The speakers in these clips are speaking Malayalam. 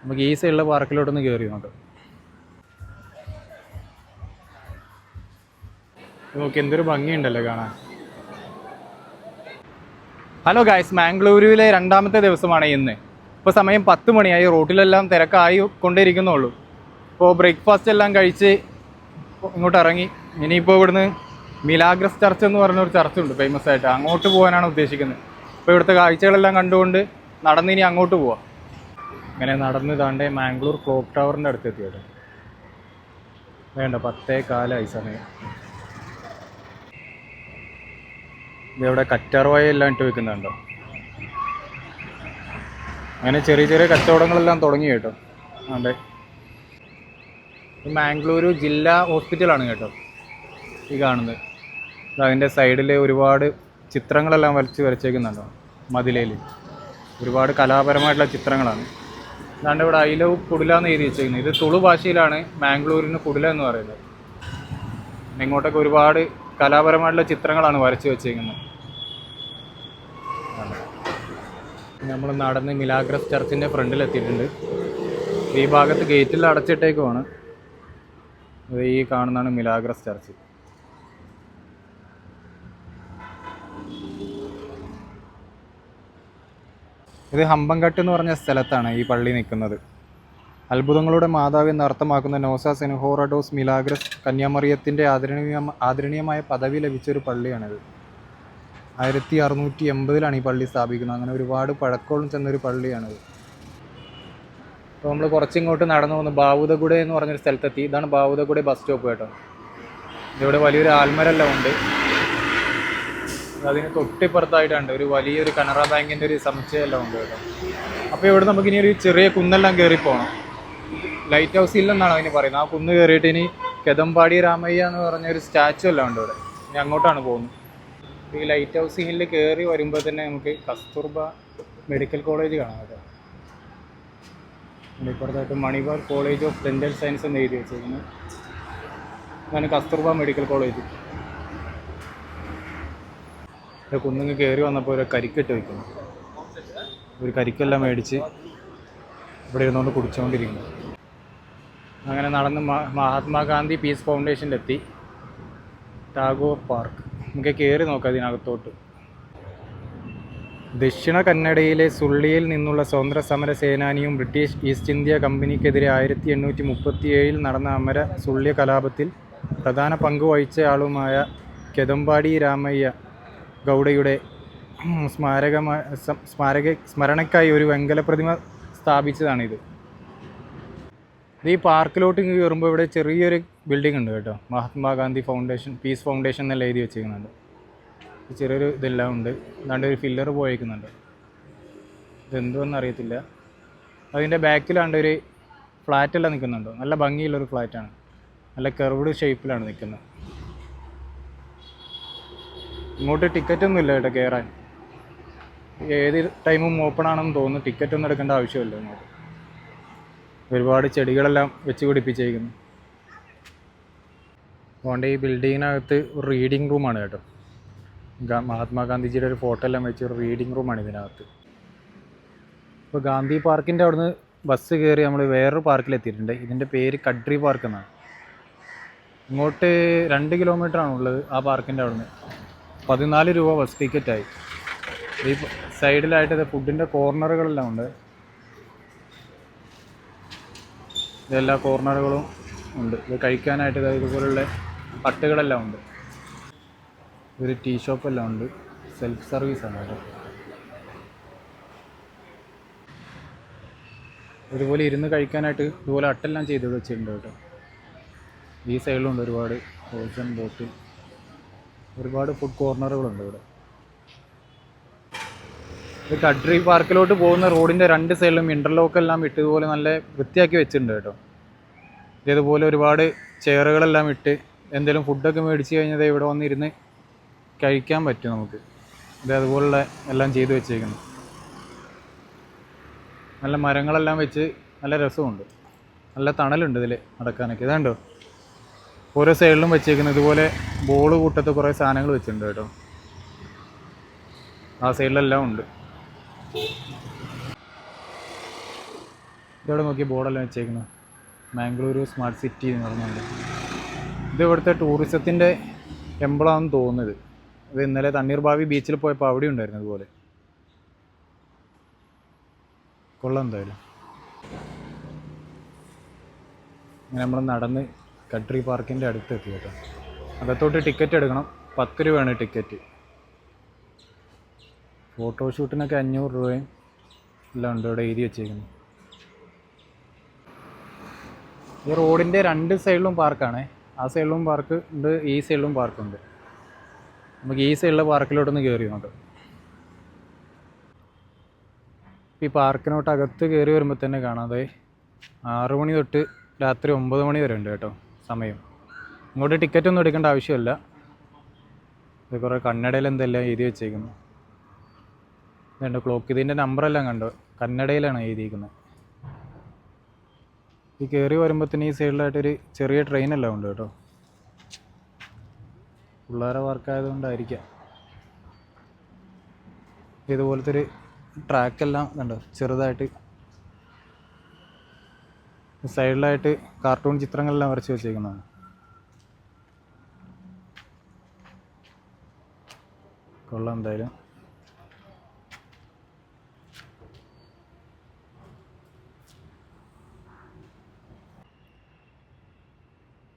നമുക്ക് ഈ സൈഡിലെ പാർക്കിലോട്ടൊന്ന് കയറി നോക്കാം. നോക്കി എന്തൊരു ഭംഗിയുണ്ടല്ലോ കാണാൻ. ഹലോ ഗായ്സ്, മാംഗ്ലൂരുവിലെ രണ്ടാമത്തെ ദിവസമാണ് ഇന്ന്. ഇപ്പോൾ സമയം 10 മണിയായി. റോട്ടിലെല്ലാം തിരക്കായി കൊണ്ടേയിരിക്കുന്നുള്ളൂ. ഇപ്പോൾ ബ്രേക്ക്ഫാസ്റ്റ് എല്ലാം കഴിച്ച് ഇങ്ങോട്ട് ഇറങ്ങി. ഇനിയിപ്പോൾ ഇവിടുന്ന് മിലാഗ്രസ് ചർച്ച് എന്ന് പറഞ്ഞൊരു ചർച്ചുണ്ട് ഫേമസ് ആയിട്ട്, അങ്ങോട്ട് പോകാനാണ് ഉദ്ദേശിക്കുന്നത്. ഇപ്പോൾ ഇവിടുത്തെ കാഴ്ചകളെല്ലാം കണ്ടുകൊണ്ട് നടന്നിനി അങ്ങോട്ട് പോവാം. ഇങ്ങനെ നടന്ന് താണ്ടേ മാംഗ്ലൂർ ക്ലോക്ക് ടവറിൻ്റെ അടുത്ത് എത്തിയത്. വേണ്ട 10:15 സമയം. ഇതവിടെ കറ്റാർവാഴ എല്ലാം ഇട്ട് വെക്കുന്നുണ്ടോ. അങ്ങനെ ചെറിയ ചെറിയ കച്ചവടങ്ങളെല്ലാം തുടങ്ങി കേട്ടോ. അതെ, മാംഗ്ലൂരു ജില്ലാ ഹോസ്പിറ്റലാണ് കേട്ടോ ഈ കാണുന്നത്. അതിൻ്റെ സൈഡിൽ ഒരുപാട് ചിത്രങ്ങളെല്ലാം വരച്ചേക്കുന്നുണ്ടോ. മതിലേൽ ഒരുപാട് കലാപരമായിട്ടുള്ള ചിത്രങ്ങളാണ്. അതാണ്ട് ഇവിടെ ഐ ലവ് കുടില എന്ന് എഴുതി വെച്ചേക്കുന്നത്. ഇത് തുളു ഭാഷയിലാണ് മാംഗ്ലൂരിന് കുടില എന്ന് പറയുന്നത്. ഇങ്ങോട്ടൊക്കെ ഒരുപാട് കലാപരമായിട്ടുള്ള ചിത്രങ്ങളാണ് വരച്ചു വെച്ചേക്കുന്നത്. നമ്മൾ നടന്ന് മിലാഗ്രസ് ചർച്ചിൻ്റെ ഫ്രണ്ടിലെത്തിയിട്ടുണ്ട്. ഈ ഭാഗത്ത് ഗേറ്റിൽ അടച്ചിട്ടേക്കുമാണ്. ഈ കാണുന്നതാണ് മിലാഗ്രസ് ചർച്ച്. ഇത് ഹമ്പൻഘട്ട് എന്ന് പറഞ്ഞ സ്ഥലത്താണ് ഈ പള്ളി നിൽക്കുന്നത്. അത്ഭുതങ്ങളുടെ മാതാവ് എന്ന് അർത്ഥമാക്കുന്ന നോസ സെനുഹോറഡോസ് മിലാഗ്രസ് കന്യാമറിയത്തിൻ്റെ ആദരണീയമായ പദവി ലഭിച്ചൊരു പള്ളിയാണിത്. 1680 ഈ പള്ളി സ്ഥാപിക്കുന്നത്. അങ്ങനെ ഒരുപാട് പഴക്കോളം ചെന്നൊരു പള്ളിയാണിത്. അപ്പോൾ നമ്മൾ കുറച്ചിങ്ങോട്ട് നടന്നു വന്ന് ബാവുദഗുഡെ എന്ന് പറഞ്ഞൊരു സ്ഥലത്തെത്തി. ഇതാണ് ബാവുദഗുഡെ ബസ് സ്റ്റോപ്പ് കേട്ടോ. ഇവിടെ വലിയൊരു ആൽമരെല്ലാം ഉണ്ട്. അതിന് തൊട്ടിപ്പുറത്തായിട്ടുണ്ട് ഒരു വലിയൊരു കനറ ബാങ്കിൻ്റെ ഒരു സമുച്ചയമെല്ലാം ഉണ്ട് കേട്ടോ. അപ്പോൾ ഇവിടെ നമുക്കിനി ഒരു ചെറിയ കുന്നെല്ലാം കയറി പോകണം. ലൈറ്റ് ഹൗസ് ഇല്ലെന്നാണ് അതിന് പറയുന്നത്. ആ കുന്ന് കയറിയിട്ട് ഇനി കെതമ്പാടി രാമയ്യ എന്ന് പറഞ്ഞൊരു സ്റ്റാച്ചു എല്ലാം ഉണ്ട് ഇവിടെ. ഇനി അങ്ങോട്ടാണ് പോകുന്നത്. ഈ ലൈറ്റ് ഹൗസ് ഹില്ലിൽ കയറി വരുമ്പോൾ തന്നെ നമുക്ക് കസ്തൂർബ മെഡിക്കൽ കോളേജ് കാണാം കേട്ടോ. ഇപ്പുറത്തായിട്ട് മണിപാൽ കോളേജ് ഓഫ് ഡെൻ്റൽ സയൻസ് എന്ന് എഴുതി വെച്ചിരിക്കുന്നത്. ഇതാണ് കസ്തൂർബ മെഡിക്കൽ കോളേജ്. കുന്നിങ്ങ് കയറി വന്നപ്പോൾ ഒരു കരിക്കിട്ട് വയ്ക്കുന്നു. ഒരു കരിക്കെല്ലാം മേടിച്ച് ഇവിടെ ഇരുന്നുകൊണ്ട് കുടിച്ചുകൊണ്ടിരിക്കുന്നു. അങ്ങനെ നടന്ന് മഹാത്മാഗാന്ധി പീസ് ഫൗണ്ടേഷനിലെത്തി. ടാഗോർ പാർക്ക് നമുക്ക് കയറി നോക്കാം അതിനകത്തോട്ട്. ദക്ഷിണ കന്നഡയിലെ സുള്ളിയിൽ നിന്നുള്ള സ്വാതന്ത്ര്യ സമര സേനാനിയും ബ്രിട്ടീഷ് ഈസ്റ്റ് ഇന്ത്യ കമ്പനിക്കെതിരെ 1837 നടന്ന അമര സുള്ളിയ കലാപത്തിൽ പ്രധാന പങ്ക് വഹിച്ചയാളുമായ കെതമ്പാടി രാമയ്യ ഗൗഡയുടെ സ്മരണയ്ക്കായി ഒരു വെങ്കല പ്രതിമ സ്ഥാപിച്ചതാണിത്. ഈ പാർക്കിലോട്ട് കയറുമ്പോൾ ഇവിടെ ചെറിയൊരു ബിൽഡിംഗ് ഉണ്ട് കേട്ടോ. മഹാത്മാഗാന്ധി ഫൗണ്ടേഷൻ പീസ് ഫൗണ്ടേഷൻ എന്നെല്ലാം എഴുതി വെച്ചിരിക്കുന്നുണ്ട്. ചെറിയൊരു ഇതെല്ലാം ഉണ്ട്. അതാണ്ട് ഒരു ഫില്ലർ പോയേക്കുന്നുണ്ട്. ഇതെന്തുവെന്ന് അറിയത്തില്ല. അതിൻ്റെ ബാക്കിലാണ്ട് ഒരു ഫ്ലാറ്റെല്ലാം നിൽക്കുന്നുണ്ടോ. നല്ല ഭംഗിയുള്ളൊരു ഫ്ലാറ്റാണ്. നല്ല കർവ്ഡ് ഷേപ്പിലാണ് നിൽക്കുന്നത്. ഇങ്ങോട്ട് ടിക്കറ്റൊന്നും ഇല്ല കേട്ടോ കയറാൻ. ഏത് ടൈമും ഓപ്പൺ ആണെന്ന് തോന്നുന്നു. ടിക്കറ്റൊന്നും എടുക്കേണ്ട ആവശ്യമില്ല. ഇങ്ങോട്ട് ഒരുപാട് ചെടികളെല്ലാം വെച്ച് പിടിപ്പിച്ചേക്കുന്നു. അതുകൊണ്ട് ഈ ബിൽഡിങ്ങിനകത്ത് ഒരു റീഡിങ് റൂമാണ് കേട്ടോ. മഹാത്മാഗാന്ധിജിയുടെ ഒരു ഫോട്ടോ എല്ലാം വെച്ച് ഒരു റീഡിങ് റൂമാണ് ഇതിനകത്ത്. ഇപ്പോൾ ഗാന്ധി പാർക്കിൻ്റെ അവിടുന്ന് ബസ് കയറി നമ്മൾ വേറൊരു പാർക്കിലെത്തിയിട്ടുണ്ട്. ഇതിൻ്റെ പേര് കഡ്രി പാർക്ക് എന്നാണ്. ഇങ്ങോട്ട് 2 കിലോമീറ്ററാണ് ഉള്ളത്. ആ പാർക്കിൻ്റെ അവിടുന്ന് 14 രൂപ ബസ് ടിക്കറ്റായി. ഈ സൈഡിലായിട്ട് ഫുഡിൻ്റെ കോർണറുകളെല്ലാം ഉണ്ട്. ഇതെല്ലാ കോർണറുകളും ഉണ്ട്. ഇത് കഴിക്കാനായിട്ട് ഇതുപോലുള്ള ഹട്ടുകളെല്ലാം ഉണ്ട്. ഒരു ടീ ഷോപ്പെല്ലാം ഉണ്ട്. സെൽഫ് സർവീസാണ് കേട്ടോ. ഇതുപോലെ ഇരുന്ന് കഴിക്കാനായിട്ട് ഇതുപോലെ ഹട്ടെല്ലാം ചെയ്ത് വെച്ചിട്ടുണ്ട് കേട്ടോ. ഈ സൈഡിലുണ്ട് ഒരുപാട് ഓസൺ ബോട്ടിൽ. ഒരുപാട് ഫുഡ് കോർണറുകളുണ്ട് ഇവിടെ. ഇത് കഡ്രി പാർക്കിലോട്ട് പോകുന്ന റോഡിൻ്റെ 2 സൈഡിലും ഇൻ്റർലോക്കെല്ലാം ഇട്ട് ഇതുപോലെ നല്ല വൃത്തിയാക്കി വെച്ചിട്ടുണ്ട് കേട്ടോ. ഇതേപോലെ ഒരുപാട് ചെയറുകളെല്ലാം ഇട്ട് എന്തെങ്കിലും ഫുഡൊക്കെ മേടിച്ച് കഴിഞ്ഞാൽ ഇവിടെ വന്നിരുന്ന് കഴിക്കാൻ പറ്റും നമുക്ക്. ഇത് അതുപോലുള്ള എല്ലാം ചെയ്ത് വെച്ചേക്കുന്നു. നല്ല മരങ്ങളെല്ലാം വെച്ച് നല്ല രസമുണ്ട്. നല്ല തണലുണ്ട് ഇതിൽ നടക്കാനൊക്കെ. ഇതുണ്ടോ ഓരോ സൈഡിലും വെച്ചേക്കുന്നത്. ഇതുപോലെ ബോൾ കൂട്ടത്ത് കുറേ സാധനങ്ങൾ വെച്ചിട്ടുണ്ട് കേട്ടോ. ആ സൈഡിലെല്ലാം ഉണ്ട്. ഇതവിടെ നോക്കി ബോർഡെല്ലാം വെച്ചേക്കുന്നത് മാംഗ്ലൂരു സ്മാർട്ട് സിറ്റി എന്ന് പറഞ്ഞുകൊണ്ട്. ഇത് ഇവിടുത്തെ ടൂറിസത്തിൻ്റെ ടെമ്പിളാണെന്ന് തോന്നുന്നത്. ഇത് ഇന്നലെ തണ്ണീർഭാവി ബീച്ചിൽ പോയപ്പോൾ അവിടെ ഉണ്ടായിരുന്നു അതുപോലെ. കൊള്ളാം എന്തായാലും. അങ്ങനെ നമ്മൾ നടന്ന് കൺട്രി പാർക്കിൻ്റെ അടുത്ത് എത്തി കേട്ടോ. അകത്തോട്ട് ടിക്കറ്റ് എടുക്കണം, 10 രൂപയാണ് ടിക്കറ്റ്. ഫോട്ടോഷൂട്ടിനൊക്കെ 500 രൂപയും എല്ലാം ഉണ്ട് ഇവിടെ എഴുതി വെച്ചേക്കുന്നത്. ഈ റോഡിൻ്റെ 2 സൈഡിലും പാർക്കാണ്. ആ സൈഡിലും പാർക്ക് ഉണ്ട്, ഈ സൈഡിലും പാർക്കുണ്ട്. നമുക്ക് ഈ സൈഡിലെ പാർക്കിലോട്ടൊന്ന് കയറി നോക്കാം. ഈ പാർക്കിനോട്ട് അകത്ത് കയറി വരുമ്പോൾ തന്നെ കാണാതെ 6 മണി തൊട്ട് രാത്രി 9 മണി വരെ ഉണ്ട് കേട്ടോ സമയം. ഇങ്ങോട്ട് ടിക്കറ്റ് ഒന്നും എടുക്കേണ്ട ആവശ്യമില്ല. ഇത് കുറേ കന്നഡയിൽ എന്തെല്ലാം എഴുതി വെച്ചേക്കുന്നു. ഇതുണ്ട് ക്ലോക്ക്. ഇതിൻ്റെ നമ്പറെല്ലാം കണ്ടോ, കന്നഡയിലാണ് എഴുതിയിരിക്കുന്നത്. ഈ കയറി വരുമ്പോൾ തന്നെ ഈ സൈഡിലായിട്ടൊരു ചെറിയ ട്രെയിനെല്ലാം ഉണ്ട് കേട്ടോ. പിള്ളേരെ വർക്കായതുകൊണ്ടായിരിക്കാം. ഇതുപോലത്തെ ഒരു ട്രാക്കെല്ലാം കണ്ടോ ചെറുതായിട്ട്. സൈഡിലായിട്ട് കാർട്ടൂൺ ചിത്രങ്ങളെല്ലാം വരച്ച് വെച്ചേക്കുന്നതാണ്. കൊള്ളാം എന്തായാലും.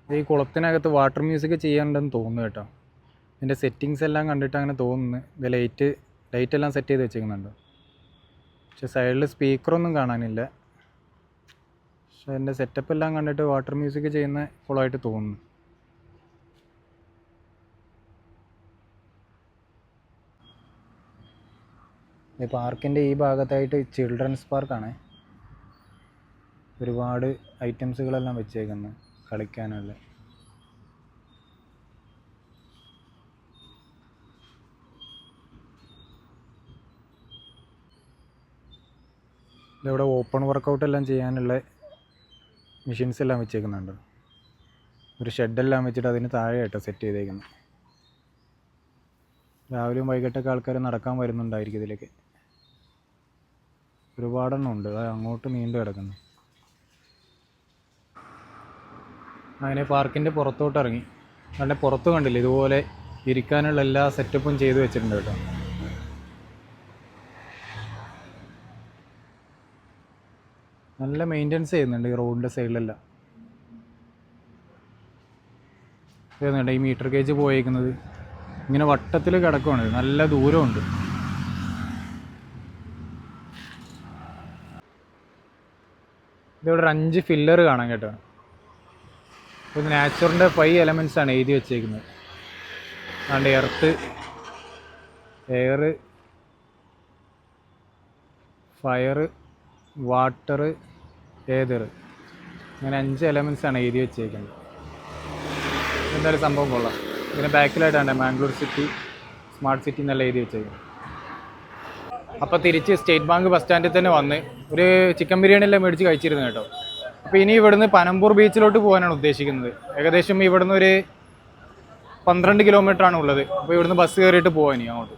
ഈ കുളത്തിനകത്ത് വാട്ടർ മ്യൂസിക് ചെയ്യാനുണ്ടെന്ന് തോന്നുന്നു കേട്ടോ. ഇതിൻ്റെ സെറ്റിങ്സ് എല്ലാം കണ്ടിട്ട് അങ്ങനെ തോന്നുന്നു. ഇത് ലൈറ്റ് എല്ലാം സെറ്റ് ചെയ്ത് വെച്ചേക്കുന്നുണ്ട്. പക്ഷെ സൈഡിൽ സ്പീക്കറൊന്നും കാണാനില്ല. പക്ഷെ അതിൻ്റെ സെറ്റപ്പ് എല്ലാം കണ്ടിട്ട് വാട്ടർ മ്യൂസിക് ചെയ്യുന്ന കുളമായിട്ട് തോന്നുന്നു. ഈ പാർക്കിൻ്റെ ഈ ഭാഗത്തായിട്ട് ചിൽഡ്രൻസ് പാർക്കാണ്. ഒരുപാട് ഐറ്റംസുകളെല്ലാം വെച്ചേക്കുന്നത് കളിക്കാനുള്ള. ഇതിവിടെ ഓപ്പൺ വർക്കൗട്ട് എല്ലാം ചെയ്യാനുള്ള മെഷീൻസ് എല്ലാം വെച്ചേക്കുന്നുണ്ട്. ഒരു ഷെഡെല്ലാം വെച്ചിട്ട് അതിന് താഴെയായിട്ടോ സെറ്റ് ചെയ്തേക്കുന്നത്. രാവിലെയും വൈകിട്ടൊക്കെ ആൾക്കാർ നടക്കാൻ വരുന്നുണ്ടായിരിക്കും ഇതിലേക്ക്. ഒരുപാടെണ്ണം ഉണ്ട്, അത് അങ്ങോട്ട് നീണ്ടു കിടക്കുന്നു. അങ്ങനെ പാർക്കിൻ്റെ പുറത്തോട്ട് ഇറങ്ങി. അതിൻ്റെ പുറത്ത് കണ്ടില്ല, ഇതുപോലെ ഇരിക്കാനുള്ള എല്ലാ സെറ്റപ്പും ചെയ്ത് വെച്ചിട്ടുണ്ട് കേട്ടോ. നല്ല മെയിൻ്റെനൻസ് ചെയ്യുന്നുണ്ട് ഈ റോഡിൻ്റെ സൈഡിലെല്ലാം. ഇതുണ്ട് ഈ മീറ്റർ ഗേജ് പോയേക്കുന്നത് ഇങ്ങനെ വട്ടത്തിൽ കിടക്കുവാണ്. നല്ല ദൂരമുണ്ട്. ഇതിവിടെ ഒരു 5 ഫില്ലർ കാണാം കേട്ടോ. ഇത് നാച്ചുറിൻ്റെ 5 എലമെൻറ്റ്സ് ആണ് എഴുതി വെച്ചേക്കുന്നത്. അതുകൊണ്ട് earth, air, fire, water, ether, അങ്ങനെ 5 എലമെൻറ്റ്സ് ആണ് എഴുതി വെച്ചേക്കുന്നത്. എന്തായാലും സംഭവം കൊള്ളാം. ഇതിന് ബാക്കിലായിട്ടാണ് മാംഗ്ലൂർ സിറ്റി സ്മാർട്ട് സിറ്റി എന്നെല്ലാം എഴുതി വെച്ചേക്കുന്നത്. അപ്പോൾ തിരിച്ച് സ്റ്റേറ്റ് ബാങ്ക് ബസ് സ്റ്റാൻഡിൽ തന്നെ വന്ന് ഒരു ചിക്കൻ ബിരിയാണി എല്ലാം മേടിച്ച് കഴിച്ചിരുന്നു കേട്ടോ. അപ്പോൾ ഇനി ഇവിടുന്ന് പനമ്പൂർ ബീച്ചിലോട്ട് പോകാനാണ് ഉദ്ദേശിക്കുന്നത്. ഏകദേശം ഇവിടുന്ന് ഒരു 12 കിലോമീറ്ററാണ് ഉള്ളത്. അപ്പോൾ ഇവിടുന്ന് ബസ് കയറിയിട്ട് പോകാൻ ഇനി അങ്ങോട്ട്.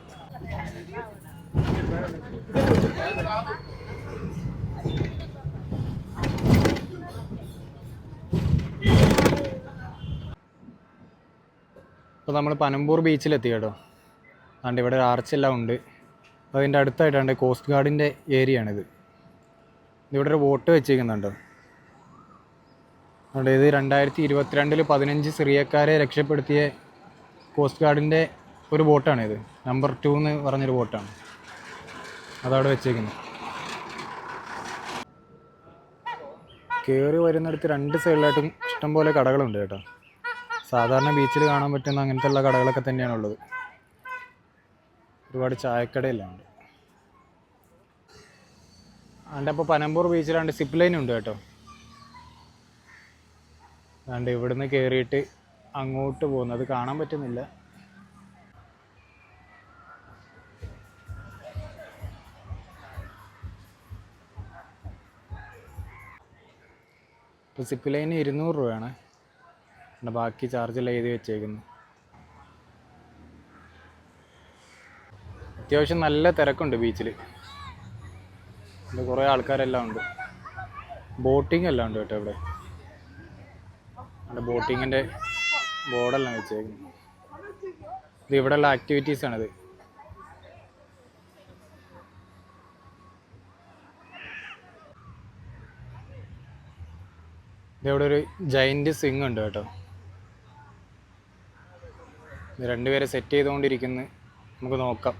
അപ്പോൾ നമ്മൾ പനമ്പൂർ ബീച്ചിലെത്തി കേട്ടോ. അതുകൊണ്ട് ഇവിടെ ഒരു ആർച്ചെല്ലാം ഉണ്ട്. അതിൻ്റെ അടുത്തായിട്ടാണ് കോസ്റ്റ് ഗാർഡിൻ്റെ ഏരിയ ആണിത്. ഇവിടെ ഒരു ബോട്ട് വെച്ചിരിക്കുന്നുണ്ടോ. അതുകൊണ്ട് ഇത് 2022 15 സിറിയക്കാരെ രക്ഷപ്പെടുത്തിയ കോസ്റ്റ് ഗാർഡിൻ്റെ ഒരു ബോട്ടാണിത്. നമ്പർ 2 എന്ന് പറഞ്ഞൊരു ബോട്ടാണ്. അതവിടെ വെച്ചേക്കുന്നത്. കയറി വരുന്നിടത്ത് 2 സൈഡിലായിട്ടും ഇഷ്ടംപോലെ കടകളുണ്ട് കേട്ടോ. സാധാരണ ബീച്ചിൽ കാണാൻ പറ്റുന്ന അങ്ങനത്തെ ഉള്ള കടകളൊക്കെ തന്നെയാണുള്ളത്. ഒരുപാട് ചായക്കടയെല്ലാം ഉണ്ട്. അതുകൊണ്ട് അപ്പോൾ പനമ്പൂർ ബീച്ചിലാണ്ട് സിപ്പ് ലൈൻ ഉണ്ട് കേട്ടോ. അതുകൊണ്ട് ഇവിടുന്ന് കയറിയിട്ട് അങ്ങോട്ട് പോകുന്നത് കാണാൻ പറ്റുന്നില്ല. ഇപ്പോൾ സിപ്പ് ലൈന് 200 രൂപയാണ്. പിന്നെ ബാക്കി ചാർജെല്ലാം എഴുതി വെച്ചേക്കുന്നു. അത്യാവശ്യം നല്ല തിരക്കുണ്ട് ബീച്ചിൽ. കുറേ ആൾക്കാരെല്ലാം ഉണ്ട്. ബോട്ടിംഗ് എല്ലാം ഉണ്ട് കേട്ടോ ഇവിടെ. അവിടെ ബോട്ടിങ്ങിൻ്റെ ബോർഡെല്ലാം വെച്ചേക്കുന്നു. ഇത് ഇവിടെയുള്ള ആക്ടിവിറ്റീസാണിത്. ഇതിവിടെ ഒരു ജൈൻറ്റ് സ്വിങ് ഉണ്ട് കേട്ടോ. ഇത് രണ്ടുപേരെ സെറ്റ് ചെയ്തുകൊണ്ടിരിക്കുന്നു. നമുക്ക് നോക്കാം.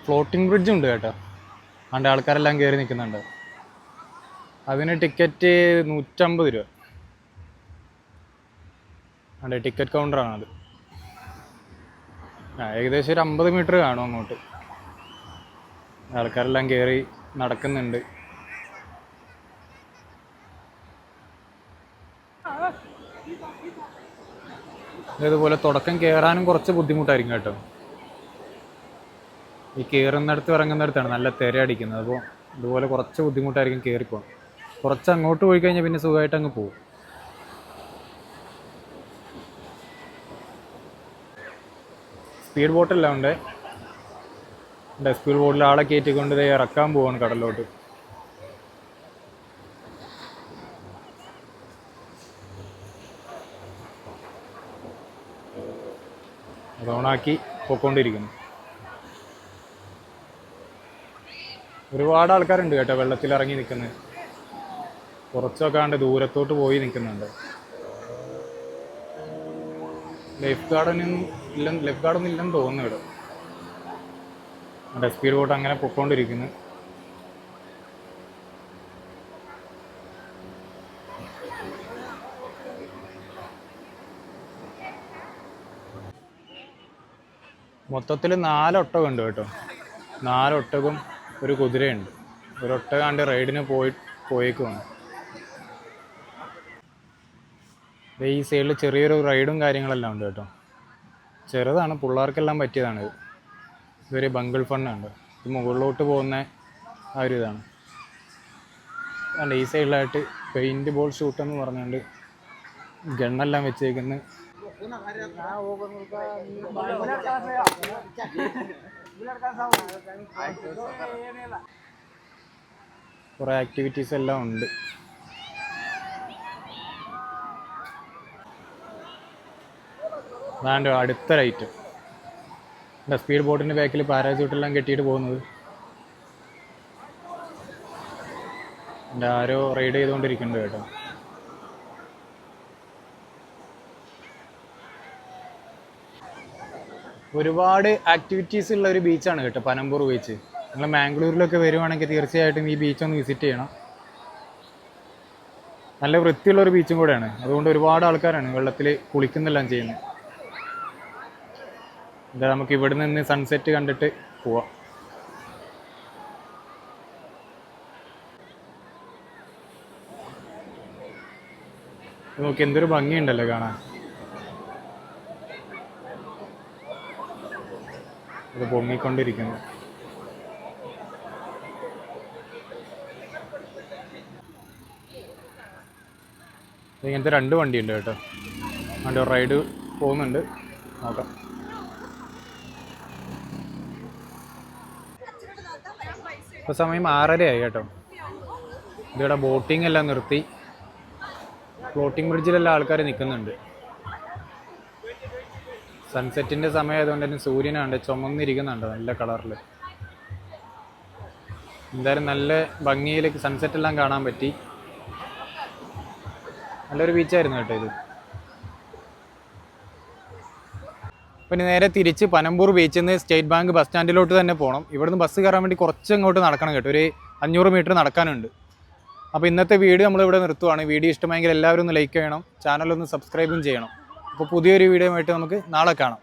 ഫ്ലോട്ടിംഗ് ബ്രിഡ്ജ് ഉണ്ട് കേട്ടോ. അതിൻ്റെ ആൾക്കാരെല്ലാം കയറി നിൽക്കുന്നുണ്ട്. അതിന് ടിക്കറ്റ് 150 രൂപ. അതിൻ്റെ ടിക്കറ്റ് കൗണ്ടറാണത്. ഏകദേശം ഒരു 50 മീറ്റർ കാണും അങ്ങോട്ട്. ആൾക്കാരെല്ലാം കയറി നടക്കുന്നുണ്ട്. ഇതുപോലെ തുടക്കം കയറാനും കുറച്ച് ബുദ്ധിമുട്ടായിരിക്കും കേട്ടോ. ഈ കയറുന്നിടത്ത് ഇറങ്ങുന്നിടത്താണ് നല്ല തിര അടിക്കുന്നത്. അപ്പോൾ ഇതുപോലെ കുറച്ച് ബുദ്ധിമുട്ടായിരിക്കും കയറിപ്പോകാൻ. കുറച്ച് അങ്ങോട്ട് പോയി കഴിഞ്ഞാൽ പിന്നെ സുഖമായിട്ട് അങ്ങ് പോകും. സ്പീഡ് ബോട്ടെല്ലാം ഉണ്ട്. സ്പീഡ് ബോട്ടിൽ ആളെ കയറ്റിക്കൊണ്ട് ഇത് ഇറക്കാൻ പോവാണ് കടലിലോട്ട്. അത് ഓണാക്കി പോയിക്കൊണ്ടിരിക്കുന്നു. ഒരുപാട് ആൾക്കാരുണ്ട് കേട്ടോ വെള്ളത്തിൽ ഇറങ്ങി നിൽക്കുന്നത്. കുറച്ചൊക്കെ ആണ്ട് ദൂരത്തോട്ട് പോയി നിൽക്കുന്നുണ്ട്. ലൈഫ് ഗാർഡൊന്നും ഇല്ലെന്ന് തോന്നുന്നു ഇവിടെ. അവിടെ സ്പീഡ് ബോട്ട് അങ്ങനെ പൊക്കോണ്ടിരിക്കുന്നു. മൊത്തത്തിൽ 4 ഒട്ടകം ഉണ്ട് കേട്ടോ. 4 ഒട്ടകവും ഒരു കുതിരയുണ്ട്. ഒരു ഒട്ടകാണ്ട് റൈഡിന് പോയേക്കുവാണ്. ഈ സൈഡിൽ ചെറിയൊരു റൈഡും കാര്യങ്ങളെല്ലാം ഉണ്ട് കേട്ടോ. ചെറുതാണ്, പിള്ളേർക്കെല്ലാം പറ്റിയതാണിത്. ഇതൊരു ബങ്കിൾ ഫണ്ണുണ്ട്. ഇത് മുകളിലോട്ട് പോകുന്ന ആ ഒരു ഇതാണ്. അതുകൊണ്ട് ഈ സൈഡിലായിട്ട് പെയിൻറ്റ് ബോൾ ഷൂട്ടെന്ന് പറഞ്ഞുകൊണ്ട് ഗണ്ണെല്ലാം വെച്ചേക്കുന്നത്. കുറേ ആക്ടിവിറ്റീസ് എല്ലാം ഉണ്ട്. അതാണ്ട് അടുത്ത ലൈറ്റ്. സ്പീഡ് ബോട്ടിൻ്റെ ബാക്കിൽ പാരാച്യൂട്ടെല്ലാം കെട്ടിയിട്ട് പോകുന്നത്. ആരോ റൈഡ് ചെയ്തുകൊണ്ടിരിക്കുന്നുണ്ട് കേട്ടോ. ഒരുപാട് ആക്ടിവിറ്റീസ് ഉള്ള ഒരു ബീച്ചാണ് കേട്ടോ പനമ്പൂർ ബീച്ച്. നിങ്ങൾ മാംഗ്ലൂരിലൊക്കെ വരുവാണെങ്കിൽ തീർച്ചയായിട്ടും ഈ ബീച്ചൊന്ന് വിസിറ്റ് ചെയ്യണം. നല്ല വൃത്തിയുള്ളൊരു ബീച്ചും കൂടെയാണ്. അതുകൊണ്ട് ഒരുപാട് ആൾക്കാരാണ് വെള്ളത്തിൽ കുളിക്കുന്നെല്ലാം ചെയ്യുന്നത്. എന്താ നമുക്ക് ഇവിടെ നിന്ന് സൺസെറ്റ് കണ്ടിട്ട് പോവാം. നോക്കി എന്തൊരു ഭംഗിയുണ്ടല്ലോ കാണാൻ. അത് പൊങ്ങിക്കൊണ്ടിരിക്കുന്നു. ഇങ്ങനത്തെ 2 വണ്ടിയുണ്ട് കേട്ടോ. അതിൻ്റെ റൈഡ് പോകുന്നുണ്ട്, നോക്കാം. ഇപ്പോൾ സമയം 6:30 ആയി കേട്ടോ. ഇതിവിടെ ബോട്ടിംഗ് എല്ലാം നിർത്തി. ഫ്ലോട്ടിംഗ് ബ്രിഡ്ജിലെല്ലാം ആൾക്കാർ നിൽക്കുന്നുണ്ട്. സൺസെറ്റിൻ്റെ സമയമായതുകൊണ്ട് തന്നെ സൂര്യനാണ്ട് ചുമന്നിരിക്കുന്നുണ്ട് നല്ല കളറിൽ. എന്തായാലും നല്ല ഭംഗിയിൽ സൺസെറ്റെല്ലാം കാണാൻ പറ്റി. നല്ലൊരു ബീച്ചായിരുന്നു കേട്ടോ ഇത്. പിന്നെ നേരെ തിരിച്ച് പനമ്പൂർ ബീച്ചിൽ നിന്ന് സ്റ്റേറ്റ് ബാങ്ക് ബസ് സ്റ്റാൻഡിലോട്ട് തന്നെ പോകണം. ഇവിടുന്ന് ബസ് കയറാൻ വേണ്ടി കുറച്ച് അങ്ങോട്ട് നടക്കണം കേട്ടോ. ഒരു 500 മീറ്റർ നടക്കാനുണ്ട്. അപ്പോൾ ഇന്നത്തെ വീഡിയോ നമ്മളിവിടെ നിർത്തുവാണ്. വീഡിയോ ഇഷ്ടമായെങ്കിൽ എല്ലാവരും ഒന്ന് ലൈക്ക് ചെയ്യണം, ചാനലൊന്ന് സബ്സ്ക്രൈബും ചെയ്യണം. അപ്പോൾ പുതിയൊരു വീഡിയോ ആയിട്ട് നമുക്ക് നാളെ കാണാം.